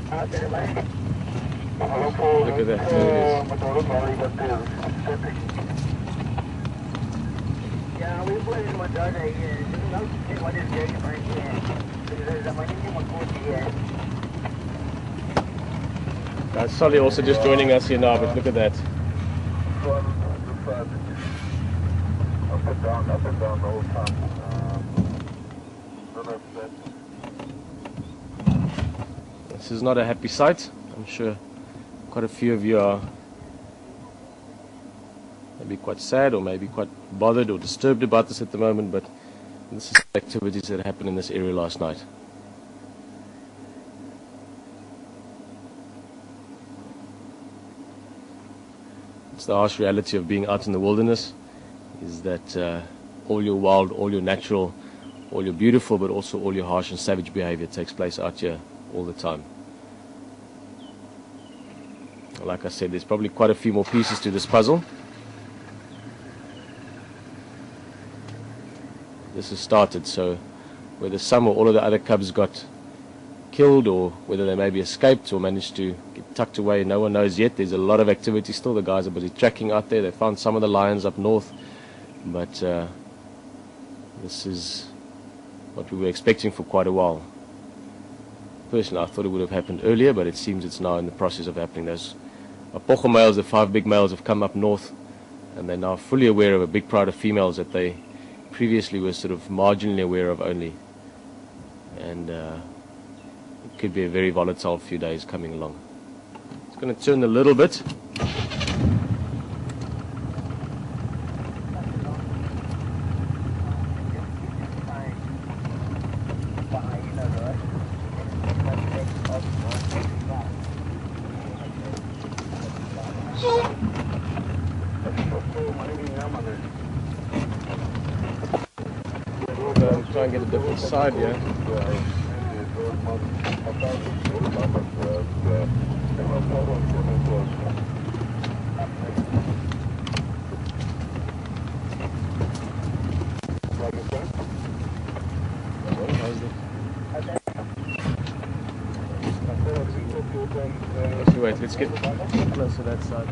Look at that, there it is. Solly also just joining us here now, but look at that. Up and down the whole time. This is not a happy sight. I'm sure quite a few of you are maybe quite sad or maybe quite bothered or disturbed about this at the moment, but this is the activities that happened in this area last night. It's the harsh reality of being out in the wilderness, is that all your wild, all your natural, all your beautiful, but also all your harsh and savage behavior takes place out here all the time. Like I said, there's probably quite a few more pieces to this puzzle. This has started, so whether some or all of the other cubs got killed, or whether they maybe escaped or managed to get tucked away, no one knows yet. There's a lot of activity still. The guys are busy tracking out there. They found some of the lions up north, but this is what we were expecting for quite a while. Personally, I thought it would have happened earlier, but it seems it's now in the process of happening. Those Apocho males, the 5 big males, have come up north, and they're now fully aware of a big pride of females that they previously were sort of marginally aware of only. And it could be a very volatile few days coming along. It's going to turn a little bit. Try and get a different side here. Wait, let's get close to that side.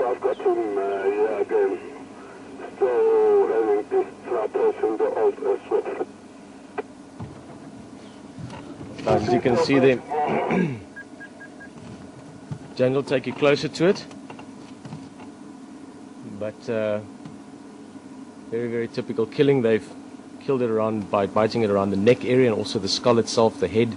I've got him here again, still having this troubles in the old earthwork. As you can see there, Jan will take you closer to it, but very, very typical killing. They've killed it around by biting it around the neck area and also the skull itself, the head.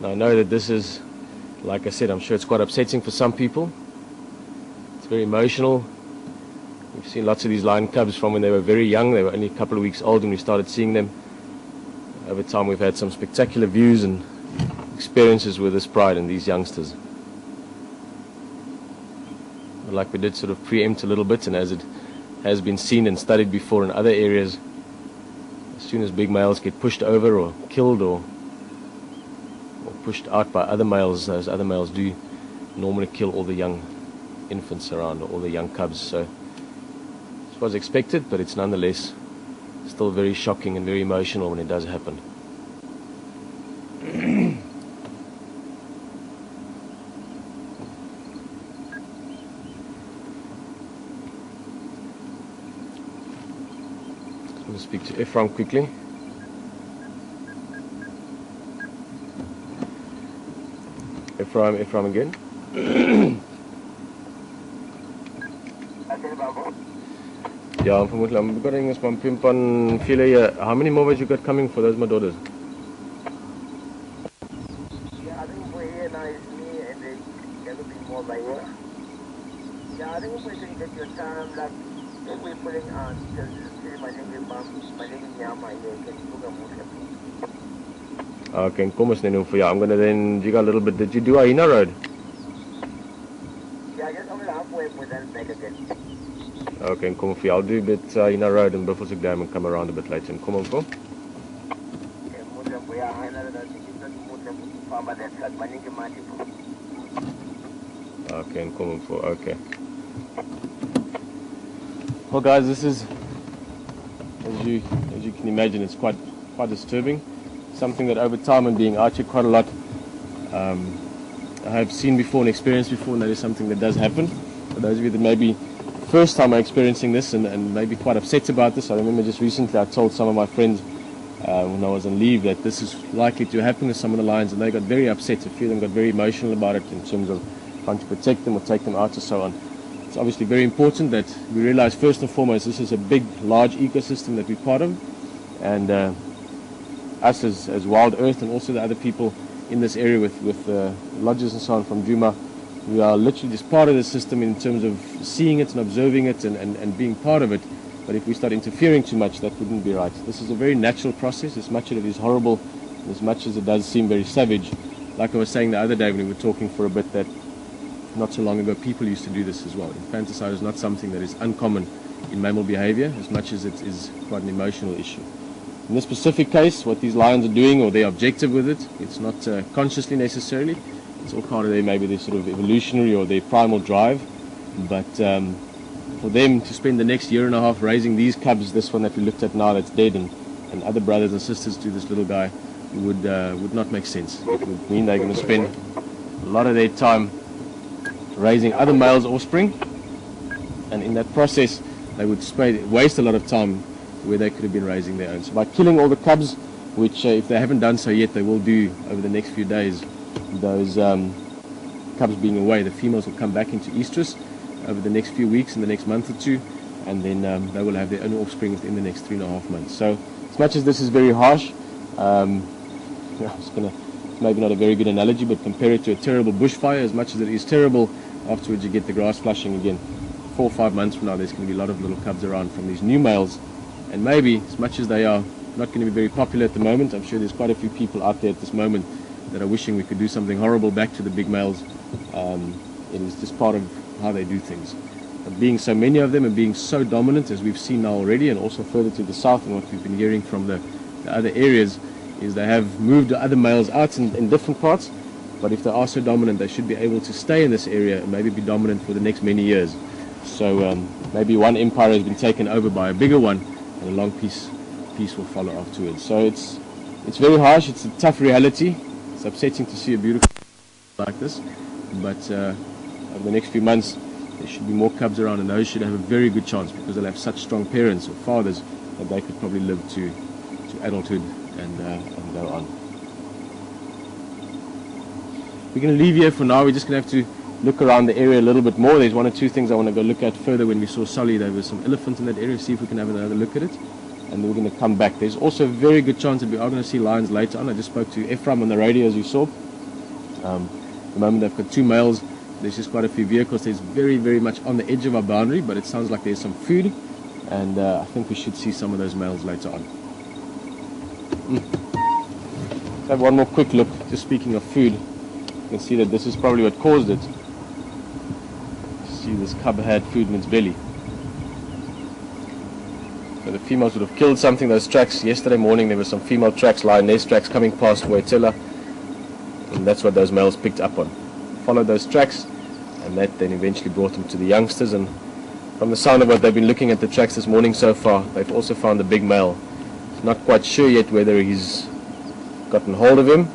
Now, I know that this is, like I said, I'm sure it's quite upsetting for some people. It's very emotional. We've seen lots of these lion cubs from when they were very young. They were only a couple of weeks old when we started seeing them. Over time we've had some spectacular views and experiences with this pride and these youngsters. Like we did sort of preempt a little bit, and as it has been seen and studied before in other areas, as soon as big males get pushed over or killed or pushed out by other males, those other males do normally kill all the young infants around, or all the young cubs. So this was expected, but it's nonetheless still very shocking and very emotional when it does happen. I'll speak to Ephraim quickly. Ephraim again. Yeah, I'm getting this one pimpan file. How many more you got coming for those my daughters? Yeah, I think we're here now is me and there will be more by here. Yeah, I think we're going to get your time like if we're putting on because my name Yama here can book a motion. Okay, kom ons net nou vir jou. I'm gonna then dig a little bit. Did you do Aina Road? Yeah, just only halfway with that back again. Okay, kom vir jou. I'll do a bit Aina Road and Buffelshoek Dam and come around a bit later. And kom on for. Okay, and come on for. Okay. Well, guys, this is, as you can imagine, it's quite disturbing. Something that over time and being out here quite a lot, I have seen before and experienced before, and that is something that does happen. For those of you that maybe first time are experiencing this and maybe quite upset about this, I remember just recently I told some of my friends when I was on leave that this is likely to happen with some of the lions, and they got very upset. A few of them got very emotional about it in terms of trying to protect them or take them out or so on. It's obviously very important that we realize first and foremost this is a big, large ecosystem that we're part of, and us as Wild Earth and also the other people in this area with lodges and so on from Djuma, we are literally just part of the system in terms of seeing it and observing it and being part of it. But if we start interfering too much, that wouldn't be right. This is a very natural process, as much as it is horrible, as much as it does seem very savage. Like I was saying the other day when we were talking for a bit, that not so long ago people used to do this as well. Infanticide is not something that is uncommon in mammal behavior, as much as it is quite an emotional issue. In this specific case, what these lions are doing, or their objective with it, it's not consciously necessarily. It's all part of maybe their sort of evolutionary or their primal drive. But for them to spend the next year and a half raising these cubs, this one that we looked at now that's dead, and other brothers and sisters to this little guy, would not make sense. It would mean they're going to spend a lot of their time raising other males' offspring, and in that process they would waste a lot of time where they could have been raising their own. So by killing all the cubs, which if they haven't done so yet, they will do over the next few days, those cubs being away, the females will come back into estrus over the next few weeks, in the next month or two, and then they will have their own offspring within the next 3.5 months. So as much as this is very harsh, it's maybe not a very good analogy, but compare it to a terrible bushfire. As much as it is terrible, afterwards you get the grass flushing again. 4 or 5 months from now there's going to be a lot of little cubs around from these new males, and maybe as much as they are not going to be very popular at the moment, I'm sure there's quite a few people out there at this moment that are wishing we could do something horrible back to the big males. It is just part of how they do things. But being so many of them and being so dominant, as we've seen now already, and also further to the south, and what we've been hearing from the other areas, is they have moved the other males out in different parts, but if they are so dominant, they should be able to stay in this area and maybe be dominant for the next many years. So maybe one empire has been taken over by a bigger one, and a long peace will follow afterwards. So it's very harsh, it's a tough reality. It's upsetting to see a beautiful like this, but over the next few months there should be more cubs around, and those should have a very good chance because they'll have such strong parents or fathers that they could probably live to adulthood and go on. We're going to leave here for now. We're just going to have to look around the area a little bit more. There's one or two things I want to go look at further. When we saw Sully, there was some elephant in that area. See if we can have another look at it, and then we're going to come back. There's also a very good chance that we are going to see lions later on. I just spoke to Ephraim on the radio, as you saw. At the moment they've got 2 males. There's just quite a few vehicles. There's very, very much on the edge of our boundary, but it sounds like there's some food, and I think we should see some of those males later on. Let's have one more quick look. Just speaking of food, you can see that this is probably what caused it. See, this cub had food in its belly. So the females would have killed something. Those tracks, yesterday morning there were some female tracks, lioness tracks coming past Wetela, and that's what those males picked up on. Followed those tracks, and that then eventually brought them to the youngsters, and from the sound of it, they've been looking at the tracks this morning so far. They've also found a big male. Not quite sure yet whether he's gotten hold of him